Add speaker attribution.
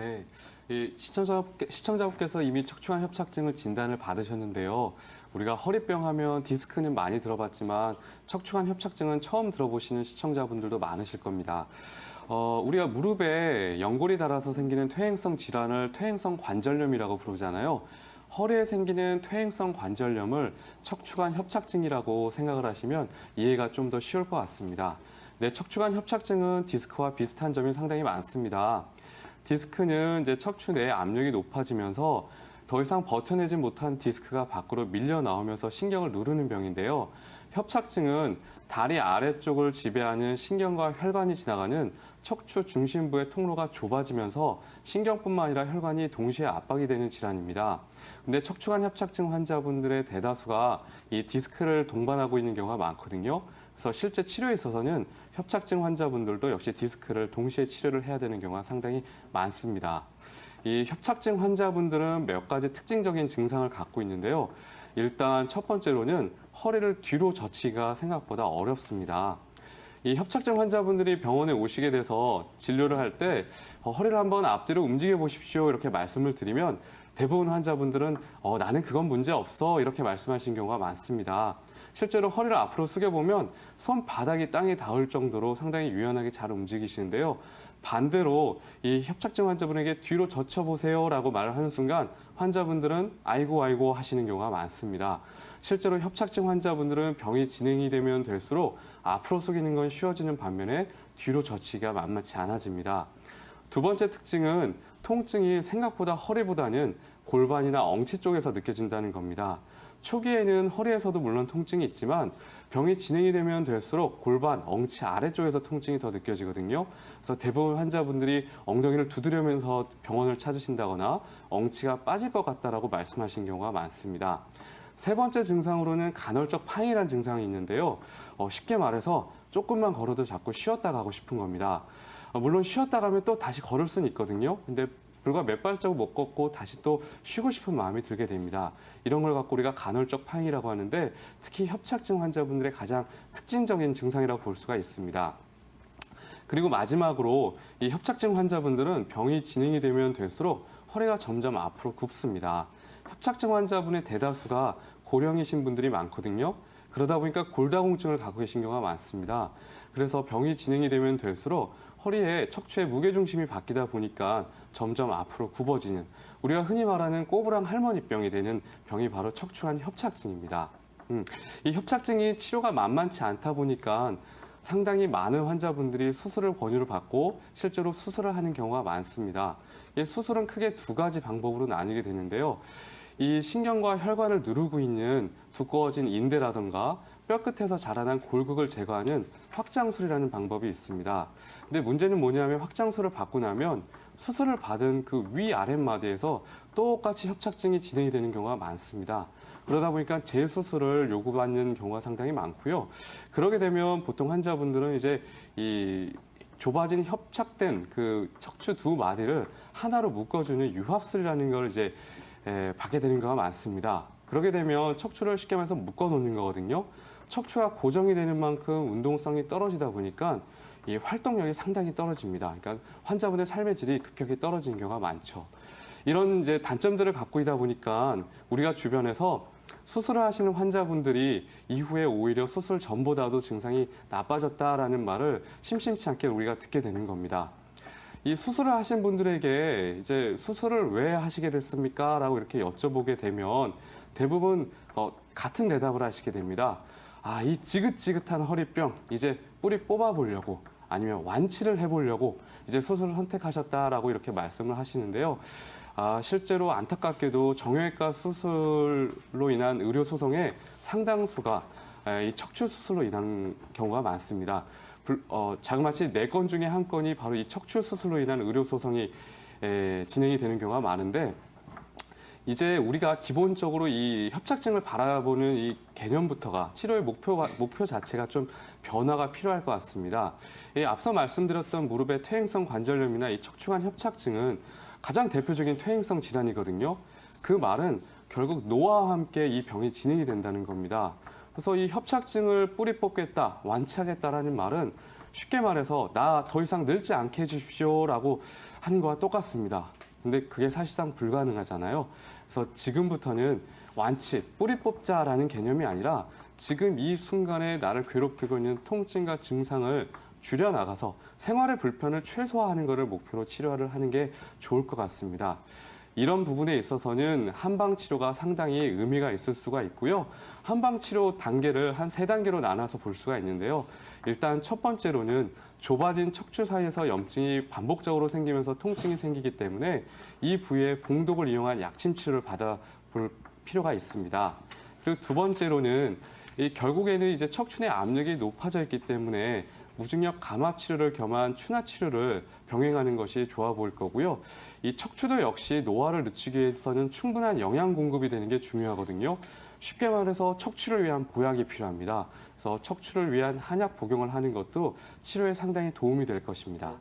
Speaker 1: 네, 시청자분께서 이미 척추관 협착증을 진단을 받으셨는데요. 우리가 허리병 하면 디스크는 많이 들어봤지만 척추관 협착증은 처음 들어보시는 시청자분들도 많으실 겁니다. 우리가 무릎에 연골이 닳아서 생기는 퇴행성 질환을 퇴행성 관절염이라고 부르잖아요. 허리에 생기는 퇴행성 관절염을 척추관 협착증이라고 생각을 하시면 이해가 좀 더 쉬울 것 같습니다. 네, 척추관 협착증은 디스크와 비슷한 점이 상당히 많습니다. 디스크는 이제 척추 내 압력이 높아지면서 더 이상 버텨내지 못한 디스크가 밖으로 밀려 나오면서 신경을 누르는 병인데요. 협착증은 다리 아래쪽을 지배하는 신경과 혈관이 지나가는 척추 중심부의 통로가 좁아지면서 신경뿐만 아니라 혈관이 동시에 압박이 되는 질환입니다. 근데 척추관 협착증 환자분들의 대다수가 이 디스크를 동반하고 있는 경우가 많거든요. 그래서 실제 치료에 있어서는 협착증 환자분들도 역시 디스크를 동시에 치료를 해야 되는 경우가 상당히 많습니다. 이 협착증 환자분들은 몇 가지 특징적인 증상을 갖고 있는데요. 일단 첫 번째로는 허리를 뒤로 젖히기가 생각보다 어렵습니다. 이 협착증 환자분들이 병원에 오시게 돼서 진료를 할 때 허리를 한번 앞뒤로 움직여 보십시오 이렇게 말씀을 드리면 대부분 환자분들은 나는 그건 문제 없어 이렇게 말씀하신 경우가 많습니다. 실제로 허리를 앞으로 숙여보면 손바닥이 땅에 닿을 정도로 상당히 유연하게 잘 움직이시는데요. 반대로 이 협착증 환자분에게 뒤로 젖혀보세요 라고 말을 하는 순간 환자분들은 아이고 아이고 하시는 경우가 많습니다. 실제로 협착증 환자분들은 병이 진행이 되면 될수록 앞으로 숙이는 건 쉬워지는 반면에 뒤로 젖히기가 만만치 않아집니다. 두 번째 특징은 통증이 생각보다 허리보다는 골반이나 엉치 쪽에서 느껴진다는 겁니다. 초기에는 허리에서도 물론 통증이 있지만 병이 진행이 되면 될수록 골반, 엉치 아래쪽에서 통증이 더 느껴지거든요. 그래서 대부분 환자분들이 엉덩이를 두드리면서 병원을 찾으신다거나 엉치가 빠질 것 같다라고 말씀하신 경우가 많습니다. 세 번째 증상으로는 간헐적 파행이라는 증상이 있는데요. 쉽게 말해서 조금만 걸어도 자꾸 쉬었다 가고 싶은 겁니다. 물론 쉬었다 가면 또 다시 걸을 수는 있거든요. 근데 불과 몇 발자국 못 걷고 다시 또 쉬고 싶은 마음이 들게 됩니다. 이런 걸 갖고 우리가 간헐적 파행이라고 하는데 특히 협착증 환자분들의 가장 특징적인 증상이라고 볼 수가 있습니다. 그리고 마지막으로 이 협착증 환자분들은 병이 진행이 되면 될수록 허리가 점점 앞으로 굽습니다. 협착증 환자분의 대다수가 고령이신 분들이 많거든요. 그러다 보니까 골다공증을 갖고 계신 경우가 많습니다. 그래서 병이 진행이 되면 될수록 허리에 척추의 무게중심이 바뀌다 보니까 점점 앞으로 굽어지는 우리가 흔히 말하는 꼬부랑 할머니병이 되는 병이 바로 척추관 협착증입니다. 이 협착증이 치료가 만만치 않다 보니까 상당히 많은 환자분들이 수술을 권유를 받고 실제로 수술을 하는 경우가 많습니다. 이 수술은 크게 두 가지 방법으로 나뉘게 되는데요. 이 신경과 혈관을 누르고 있는 두꺼워진 인대라던가 뼈끝에서 자라난 골극을 제거하는 확장술이라는 방법이 있습니다. 근데 문제는 뭐냐면 확장술을 받고 나면 수술을 받은 그 위아랫마디에서 똑같이 협착증이 진행이 되는 경우가 많습니다. 그러다 보니까 재수술을 요구받는 경우가 상당히 많고요. 그러게 되면 보통 환자분들은 이제 이 좁아진 협착된 그 척추 두 마디를 하나로 묶어주는 유합술이라는 걸 이제 받게 되는 경우가 많습니다. 그러게 되면 척추를 쉽게 말해서 묶어 놓는 거거든요. 척추가 고정이 되는 만큼 운동성이 떨어지다 보니까 이 활동력이 상당히 떨어집니다. 그러니까 환자분의 삶의 질이 급격히 떨어지는 경우가 많죠. 이런 이제 단점들을 갖고 있다 보니까 우리가 주변에서 수술을 하시는 환자분들이 이후에 오히려 수술 전보다도 증상이 나빠졌다라는 말을 심심치 않게 우리가 듣게 되는 겁니다. 이 수술을 하신 분들에게 이제 수술을 왜 하시게 됐습니까? 라고 이렇게 여쭤보게 되면 대부분 같은 대답을 하시게 됩니다. 이 지긋지긋한 허리병 이제 뿌리 뽑아보려고 아니면 완치를 해보려고 이제 수술을 선택하셨다라고 이렇게 말씀을 하시는데요. 실제로 안타깝게도 정형외과 수술로 인한 의료 소송의 상당수가 이 척추 수술로 인한 경우가 많습니다. 자그마치 4건 중에 1건이 바로 이 척추 수술로 인한 의료 소송이 진행이 되는 경우가 많은데 이제 우리가 기본적으로 이 협착증을 바라보는 이 개념부터가 치료의 목표 자체가 좀 변화가 필요할 것 같습니다. 앞서 말씀드렸던 무릎의 퇴행성 관절염이나 이 척추관 협착증은 가장 대표적인 퇴행성 질환이거든요. 그 말은 결국 노화와 함께 이 병이 진행이 된다는 겁니다. 그래서 이 협착증을 뿌리 뽑겠다, 완치하겠다라는 말은 쉽게 말해서 나 더 이상 늙지 않게 해주십시오라고 하는 거와 똑같습니다. 근데 그게 사실상 불가능하잖아요. 그래서 지금부터는 완치, 뿌리 뽑자라는 개념이 아니라 지금 이 순간에 나를 괴롭히고 있는 통증과 증상을 줄여나가서 생활의 불편을 최소화하는 것을 목표로 치료를 하는 게 좋을 것 같습니다. 이런 부분에 있어서는 한방 치료가 상당히 의미가 있을 수가 있고요. 한방 치료 단계를 한 3단계로 나눠서 볼 수가 있는데요. 일단 첫 번째로는 좁아진 척추 사이에서 염증이 반복적으로 생기면서 통증이 생기기 때문에 이 부위의 봉독을 이용한 약침 치료를 받아볼 필요가 있습니다. 그리고 두 번째로는 결국에는 이제 척추 내 압력이 높아져 있기 때문에 무중력 감압 치료를 겸한 추나 치료를 병행하는 것이 좋아 보일 거고요. 이 척추도 역시 노화를 늦추기 위해서는 충분한 영양 공급이 되는 게 중요하거든요. 쉽게 말해서 척추를 위한 보약이 필요합니다. 그래서 척추를 위한 한약 복용을 하는 것도 치료에 상당히 도움이 될 것입니다.